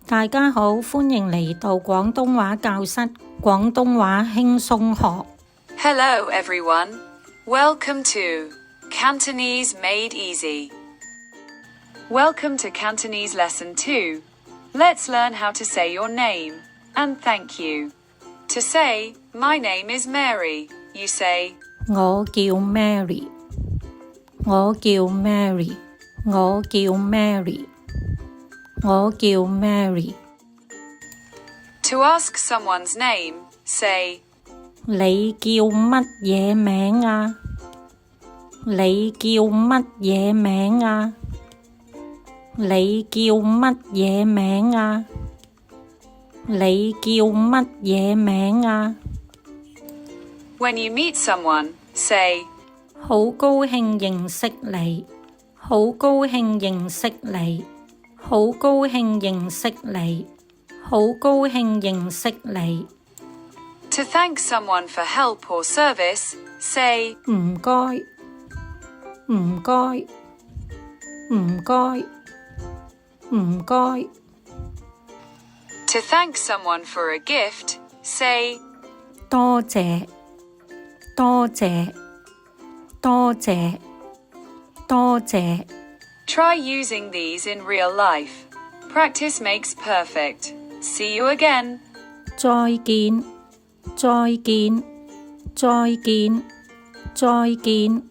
大家好，歡迎嚟到廣東話教室，廣東話輕鬆學。Hello everyone, welcome to Cantonese Made Easy. Welcome to Cantonese Lesson 2. Let's learn how to say your name, and thank you. To say, my name is Mary, you say, 我叫 Mary， 我叫 Mary， 我叫 Mary， 我叫 Mary。 To ask someone's name, say, 你叫乜嘢名啊？你叫乜嘢名啊？你叫乜嘢名啊？你叫乜嘢名啊？ When you meet someone, say, 好高興認識你，好高興認識你，好高興認識你，好高興認識你。To thank someone for help or service, say, 唔該，唔該，唔該，唔該。To thank someone for a gift, say, 多謝，多謝，多謝，多謝。Try using these in real life. Practice makes perfect. See you again. 再見，再見，再見，再見。